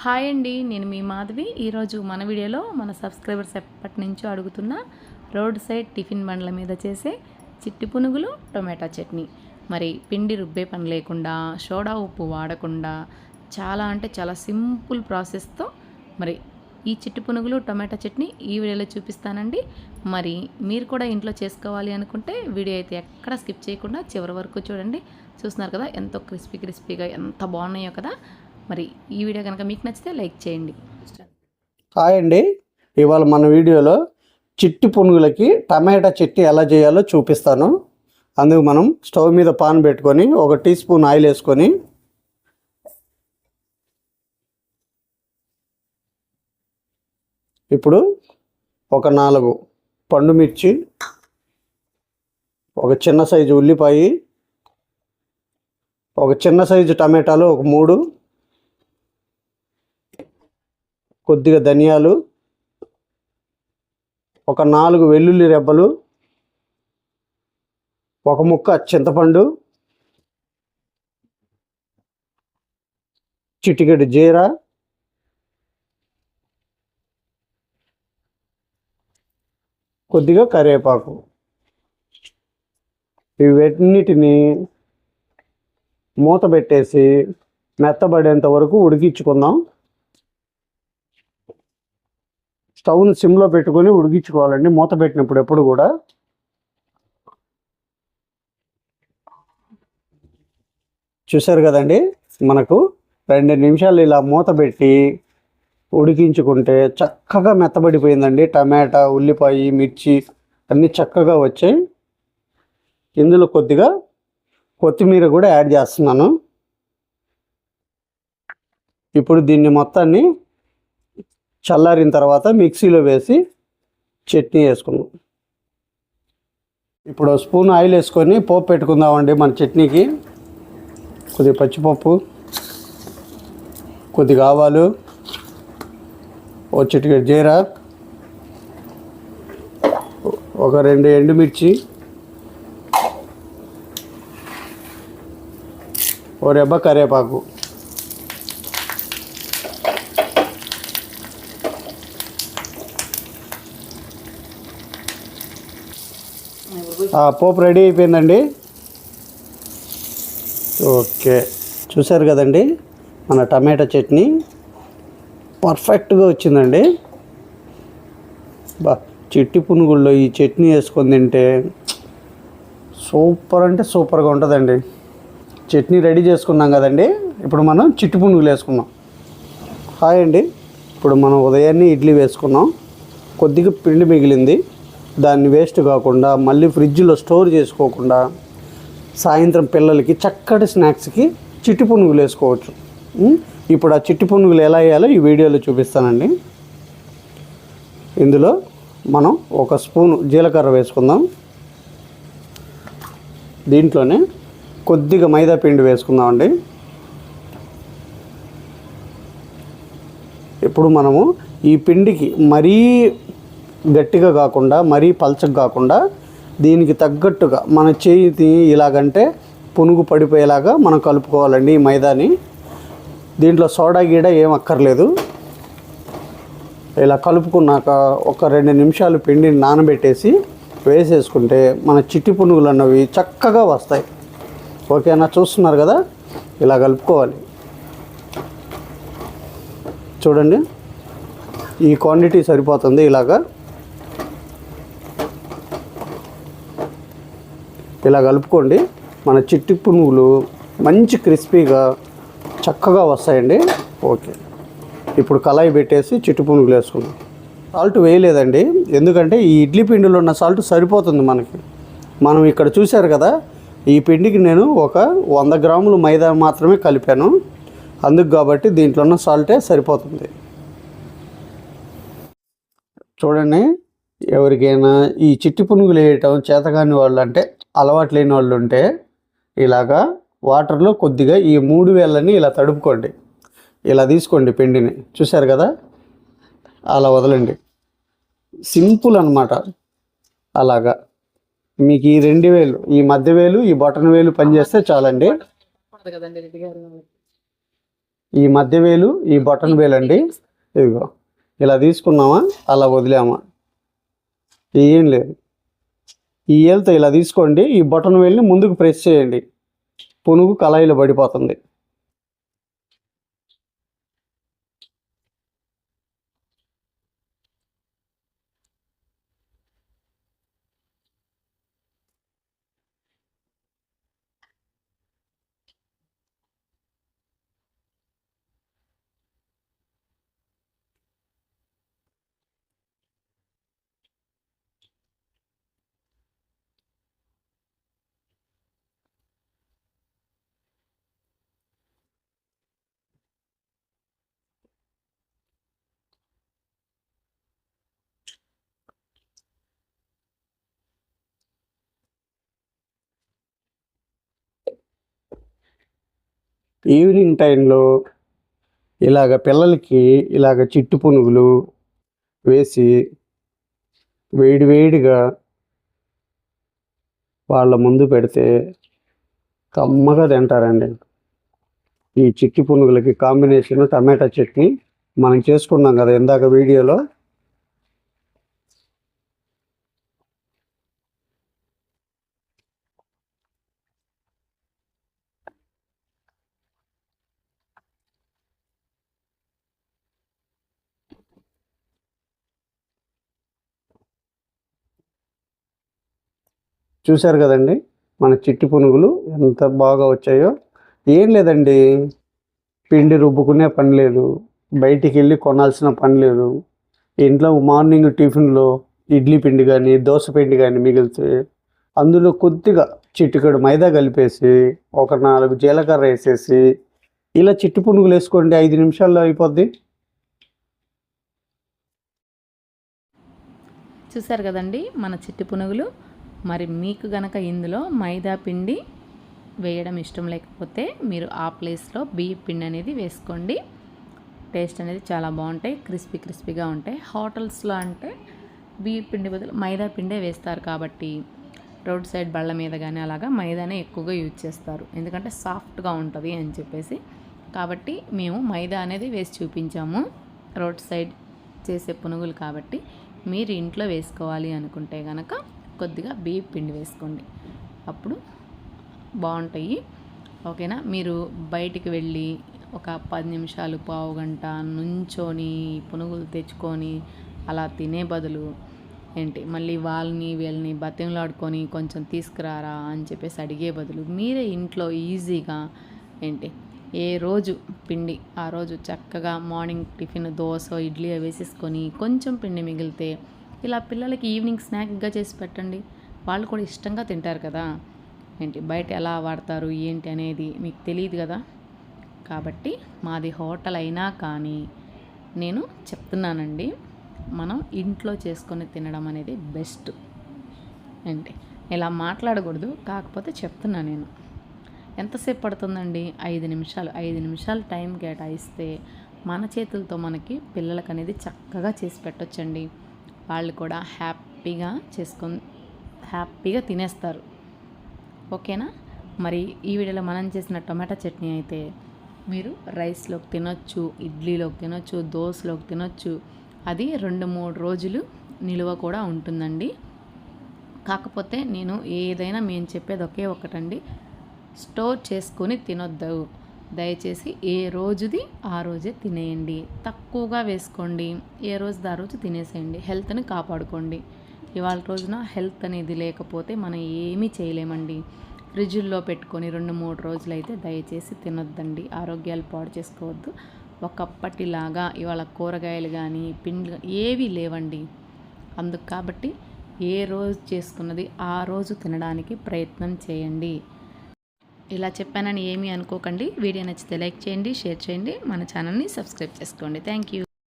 Hi అండి, నేను మీ మాధవి. ఈరోజు మన వీడియోలో మన సబ్స్క్రైబర్స్ ఎప్పటి నుంచో అడుగుతున్న రోడ్ సైడ్ టిఫిన్ బండ్ల మీద చేసే చిట్టి పునుగులు టొమాటో చట్నీ. మరి పిండి రుబ్బే పని లేకుండా, సోడా ఉప్పు వాడకుండా చాలా అంటే చాలా సింపుల్ ప్రాసెస్తో మరి ఈ చిట్టి పునుగులు టొమాటో చట్నీ ఈ వీడియోలో చూపిస్తానండి. మరి మీరు కూడా ఇంట్లో చేసుకోవాలి అనుకుంటే వీడియో అయితే ఎక్కడ స్కిప్ చేయకుండా చివరి వరకు చూడండి. చూస్తున్నారు కదా ఎంతో క్రిస్పీగా ఎంత బాగున్నాయో కదా. మరి ఈ వీడియో కనుక మీకు నచ్చితే లైక్ చేయండి. హాయ్ అండి, ఇవాళ మన వీడియోలో చిట్టి పునుగులకి టమాటా చట్నీ ఎలా చేయాలో చూపిస్తాను. అందుకు మనం స్టవ్ మీద పాన్ పెట్టుకొని 1 టీ స్పూన్ ఆయిల్ వేసుకొని ఇప్పుడు ఒక 4 పండు మిర్చి, ఒక చిన్న సైజు ఉల్లిపాయ, ఒక చిన్న సైజు టమాటాలు ఒక 3, కొద్దిగా ధనియాలు, ఒక 4 వెల్లుల్లి రెబ్బలు, ఒక ముక్క చింతపండు, చిటికెడు జీరా, కొద్దిగా కరివేపాకు. ఇవన్నిటిని మూత పెట్టేసి మెత్తబడేంత వరకు ఉడికించుకుందాం. స్టవ్ని సిమ్లో పెట్టుకొని ఉడికించుకోవాలండి మూత పెట్టినప్పుడు ఎప్పుడు కూడా. చూసారు కదండి, మనకు 2 నిమిషాలు ఇలా మూత పెట్టి ఉడికించుకుంటే చక్కగా మెత్తబడిపోయిందండి. టమాటా, ఉల్లిపాయ, మిర్చి అన్నీ చక్కగా వచ్చాయి. ఇందులో కొద్దిగా కొత్తిమీర కూడా యాడ్ చేస్తున్నాను. ఇప్పుడు దీన్ని మొత్తాన్ని చల్లారిన తర్వాత మిక్సీలో వేసి చట్నీ వేసుకున్నాం. ఇప్పుడు స్పూన్ ఆయిల్ వేసుకొని పోపు పెట్టుకుందామండి. మన చట్నీకి కొద్దిగా పచ్చిపప్పు, కొద్దిగా ఆవాలు, ఒక చిటికెడు జీరా, ఒక 2 ఎండుమిర్చి, ఓ రెబ్బ కరివేపాకు. పోపు రెడీ అయిపోయిందండి. ఓకే, చూసారు కదండి మన టమాటా చట్నీ పర్ఫెక్ట్గా వచ్చిందండి. చిట్టి పునుగుల్లో ఈ చట్నీ వేసుకొని తింటే సూపర్ అంటే సూపర్గా ఉంటుందండి. చట్నీ రెడీ చేసుకున్నాం కదండి, ఇప్పుడు మనం చిట్టి పునుగులు వేసుకున్నాం. హాయ్ అండి, ఇప్పుడు మనం ఉదయాన్నే ఇడ్లీ వేసుకున్నాం. కొద్దిగా పిండి మిగిలింది, దాన్ని వేస్ట్ కాకుండా మళ్ళీ ఫ్రిడ్జ్లో స్టోర్ చేసుకోకుండా సాయంత్రం పిల్లలకి చక్కటి స్నాక్స్కి చిట్టి పునుగులు వేసుకోవచ్చు. ఇప్పుడు ఆ చిట్టి పునుగులు ఎలా వేయాలో ఈ వీడియోలో చూపిస్తానండి. ఇందులో మనం 1 స్పూను జీలకర్ర వేసుకుందాం. దీంట్లోనే కొద్దిగా మైదా పిండి వేసుకుందామండి. ఇప్పుడు మనము ఈ పిండికి మరీ గట్టిగా కాకుండా మరీ పల్చగా కాకుండా దీనికి తగ్గట్టుగా మన చేయి ఇలాగంటే పునుగు పడిపోయేలాగా మనం కలుపుకోవాలండి ఈ మైదాని. దీంట్లో సోడా గీడ ఏం అక్కర్లేదు. ఇలా కలుపుకున్నాక ఒక 2 నిమిషాలు పిండిని నానబెట్టేసి వేసేసుకుంటే మన చిట్టి పునుగులు అన్నవి చక్కగా వస్తాయి. ఓకేనా, చూస్తున్నారు కదా, ఇలా కలుపుకోవాలి. చూడండి, ఈ క్వాంటిటీ సరిపోతుంది. ఇలా కలుపుకోండి. మన చిట్టి పునుగులు మంచి క్రిస్పీగా చక్కగా వస్తాయండి. ఓకే, ఇప్పుడు కళాయి పెట్టేసి చిట్టి పునుగులు వేసుకుందాం. సాల్ట్ వేయలేదండి, ఎందుకంటే ఈ ఇడ్లీ పిండిలో ఉన్న సాల్ట్ సరిపోతుంది మనకి. మనం ఇక్కడ చూశారు కదా, ఈ పిండికి నేను ఒక 100 గ్రాములు మైదా మాత్రమే కలిపాను. అందుకు కాబట్టి దీంట్లో ఉన్న సాల్టే సరిపోతుంది. చూడండి, ఎవరికైనా ఈ చిట్టి పునుగులు వేయటం చేతకాని వాళ్ళు అంటే అలవాటు లేని వాళ్ళు ఉంటే ఇలాగా వాటర్లో కొద్దిగా ఈ 3 వేళ్ళని ఇలా తడుపుకోండి. ఇలా తీసుకోండి పిండిని, చూశారు కదా, అలా వదలండి. సింపుల్ అన్నమాట. అలాగా మీకు ఈ 2 వేలు, ఈ మధ్య వేలు, ఈ బొటన వేలు పనిచేస్తే చాలండి. ఈ మధ్య వేలు ఈ బటన్ వేలు అండి, ఇదిగో ఇలా తీసుకున్నామా అలా వదిలామా, ఏం లేదు. ఈ ఏలుతో ఇలా తీసుకోండి, ఈ బటన్ వేలుని ముందుకు ప్రెస్ చేయండి, పునుగు కళాయిలో పడిపోతుంది. ఈవినింగ్ టైంలో ఇలాగ పిల్లలకి ఇలాగ చిట్టు పునుగులు వేసి వేడివేడిగా వాళ్ళ ముందు పెడితే కమ్మగా తింటారండి. ఈ చిట్టి పునుగులకి కాంబినేషన్ టమాటా చట్నీ మనం చేసుకున్నాం కదా ఇందాక వీడియోలో. చూశారు కదండి మన చిట్టి పునుగులు ఎంత బాగా వచ్చాయో. ఏం లేదండి, పిండి రుబ్బుకునే పని లేదు, బయటికి వెళ్ళి కొనాల్సిన పని లేదు. ఇంట్లో మార్నింగ్ టిఫిన్లో ఇడ్లీ పిండి కానీ దోశ పిండి కానీ మిగిలితే అందులో కొద్దిగా చిటికెడు మైదా కలిపేసి ఒక 4 జీలకర్ర వేసేసి ఇలా చిట్టి పునుగులు వేసుకోండి, 5 నిమిషాల్లో అయిపోద్ది. చూసారు కదండి మన చిట్టి పునుగులు. మరి మీకు గనక ఇందులో మైదా పిండి వేయడం ఇష్టం లేకపోతే మీరు ఆ ప్లేస్లో బియ్య పిండి అనేది వేసుకోండి. టేస్ట్ అనేది చాలా బాగుంటాయి, క్రిస్పీగా ఉంటాయి. హోటల్స్లో అంటే బియ్య పిండి బదులు మైదా పిండే వేస్తారు కాబట్టి రోడ్ సైడ్ బళ్ళ మీద కానీ అలాగా మైదానే ఎక్కువగా యూజ్ చేస్తారు, ఎందుకంటే సాఫ్ట్గా ఉంటుంది అని చెప్పేసి. కాబట్టి మేము మైదా అనేది వేసి చూపించాము రోడ్ సైడ్ చేసే పునుగులు. కాబట్టి మీరు ఇంట్లో వేసుకోవాలి అనుకుంటే కనుక కొద్దిగా బియ్య పిండి వేసుకోండి, అప్పుడు బాగుంటాయి. ఓకేనా. మీరు బయటికి వెళ్ళి ఒక 10 నిమిషాలు పావు గంట నుంచొని పునుగులు తెచ్చుకొని అలా తినే బదులు మళ్ళీ వాళ్ళని వీళ్ళని బతిమలాడుకొని కొంచెం తీసుకురారా అని చెప్పేసి అడిగే బదులు మీరే ఇంట్లో ఈజీగా ఏ రోజు పిండి ఆ రోజు చక్కగా మార్నింగ్ టిఫిన్ దోశ ఇడ్లీ వేసేసుకొని కొంచెం పిండి మిగిలితే ఇలా పిల్లలకి ఈవినింగ్ స్నాక్గా చేసి పెట్టండి, వాళ్ళు కూడా ఇష్టంగా తింటారు కదా. బయట ఎలా వాడతారు ఏంటి అనేది మీకు తెలియదు కదా. కాబట్టి మాది హోటల్ అయినా కానీ నేను చెప్తున్నానండి, మనం ఇంట్లో చేసుకొని తినడం అనేది బెస్ట్. ఇలా మాట్లాడకూడదు, కాకపోతే చెప్తున్నా నేను. ఎంతసేపు పడుతుందండి? 5 నిమిషాలు టైం కేటాయిస్తే మన చేతులతో మనకి పిల్లలకి అనేది చక్కగా చేసి పెట్టొచ్చండి. వాళ్ళు కూడా హ్యాపీగా తినేస్తారు. ఓకేనా. మరి ఈ వీడియోలో మనం చేసిన టమాటా చట్నీ అయితే మీరు రైస్లోకి తినొచ్చు, ఇడ్లీలోకి తినొచ్చు, దోశలోకి తినొచ్చు. అది 2-3 రోజులు నిలువ కూడా ఉంటుందండి. కాకపోతే నేను ఏదైనా మేము చెప్పేది ఒకే ఒకటండి, స్టోర్ చేసుకొని తినొద్దు. దయచేసి ఏ రోజుది ఆ రోజే తినేయండి, తక్కువగా వేసుకోండి, ఏ రోజుది ఆ రోజు తినేసేయండి, హెల్త్ని కాపాడుకోండి. ఇవాళ రోజున హెల్త్ అనేది లేకపోతే మనం ఏమీ చేయలేమండి. ఫ్రిడ్జ్లో పెట్టుకొని 2-3 రోజులు అయితే దయచేసి తినొద్దండి, ఆరోగ్యాలు పాడు చేసుకోవద్దు. ఒకప్పటిలాగా ఇవాళ కూరగాయలు కానీ పిండి ఏవీ లేవండి. అందుకు కాబట్టి ఏ రోజు చేసుకున్నది ఆ రోజు తినడానికి ప్రయత్నం చేయండి. ఇలా చెప్పానని ఏమీ అనుకోకండి. వీడియో నచ్చితే లైక్ చేయండి, షేర్ చేయండి, మన ఛానల్ని సబ్స్క్రైబ్ చేసుకోండి. Thank you.